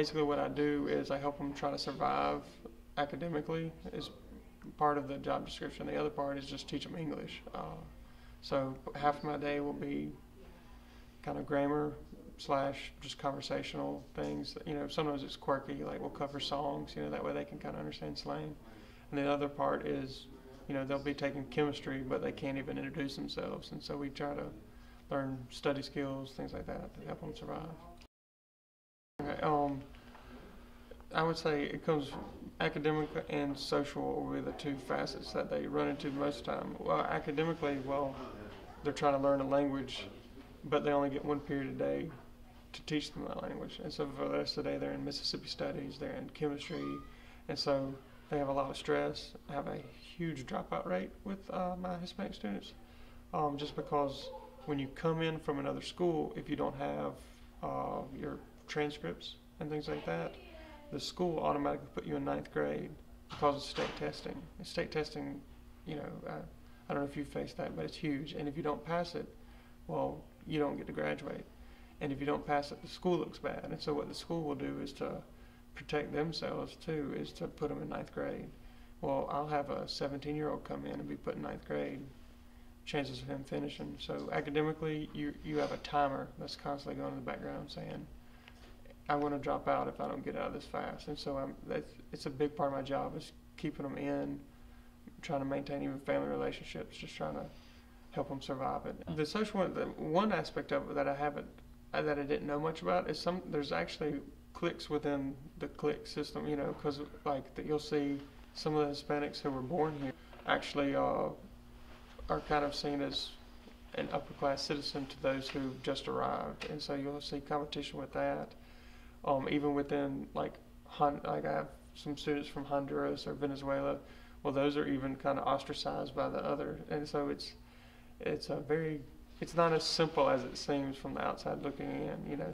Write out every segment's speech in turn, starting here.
basically what I do is I help them try to survive academically is part of the job description. The other part is just teach them English. So half of my day will be kind of grammar slash just conversational things. Sometimes it's quirky, like we'll cover songs, that way they can kind of understand slang. And the other part is, they'll be taking chemistry, but they can't even introduce themselves. And so we try to learn study skills, things like that, to help them survive. Okay, I would say it comes academic and social will be the two facets that they run into most of the time. Well, academically, they're trying to learn a language, but they only get one period a day to teach them that language. And so for the rest of the day, they're in Mississippi Studies, they're in chemistry, and so they have a lot of stress. I have a huge dropout rate with my Hispanic students, just because when you come in from another school, if you don't have your transcripts and things like that, the school automatically put you in ninth grade because of state testing. And state testing, I don't know if you've faced that, but it's huge. And if you don't pass it, well, you don't get to graduate. And if you don't pass it, the school looks bad. And so what the school will do is to protect themselves too, is to put them in ninth grade. Well, I'll have a 17-year-old come in and be put in ninth grade. Chances of him finishing. So academically, you have a timer that's constantly going in the background saying, I want to drop out if I don't get out of this fast. And so it's a big part of my job is keeping them in, trying to maintain even family relationships, just trying to help them survive it. The social one aspect of it that I didn't know much about is there's actually cliques within the clique system, because you'll see some of the Hispanics who were born here actually are kind of seen as an upper class citizen to those who just arrived, and so you'll see competition with that. Even within I have some students from Honduras or Venezuela. Well, those are even kind of ostracized by the other, and so it's not as simple as it seems from the outside looking in.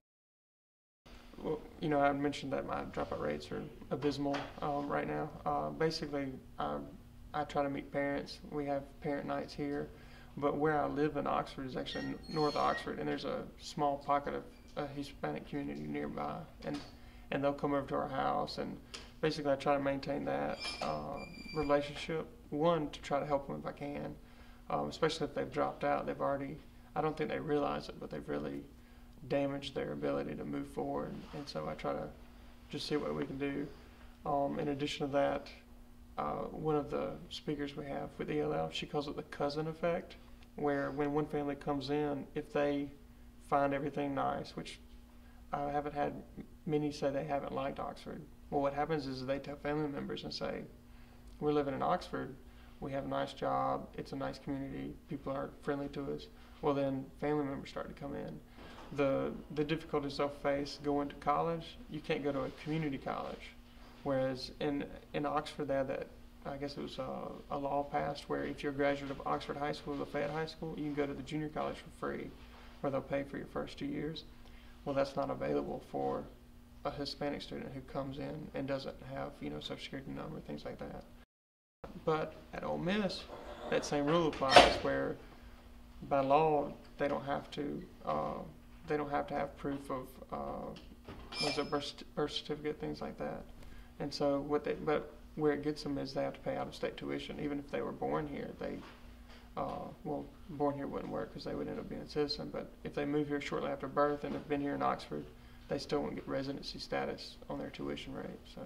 Well, I mentioned that my dropout rates are abysmal right now. Basically, I try to meet parents. We have parent nights here, but where I live in Oxford is actually North Oxford, and there's a small pocket of a Hispanic community nearby, and they'll come over to our house, and basically I try to maintain that relationship. One, to try to help them if I can, especially if they've dropped out. I don't think they realize it, but they've really damaged their ability to move forward, and so I try to just see what we can do. In addition to that, one of the speakers we have with ELL, she calls it the cousin effect, where when one family comes in, if they find everything nice, which I haven't had many say they haven't liked Oxford. Well, what happens is they tell family members and say, we're living in Oxford, we have a nice job, it's a nice community, people are friendly to us. Well, then family members start to come in. The difficulties they'll face going to college, you can't go to a community college. Whereas in Oxford they had that, I guess it was a law passed where if you're a graduate of Oxford High School or Lafayette High School, you can go to the junior college for free, where they'll pay for your first 2 years. Well, that's not available for a Hispanic student who comes in and doesn't have, Social Security number, things like that. But at Ole Miss, that same rule applies, where by law they don't have to have proof of birth certificate, things like that. And so but where it gets them is they have to pay out-of-state tuition, even if they were born here. Born here wouldn't work because they would end up being a citizen, but if they move here shortly after birth and have been here in Oxford, they still won't get residency status on their tuition rate. So.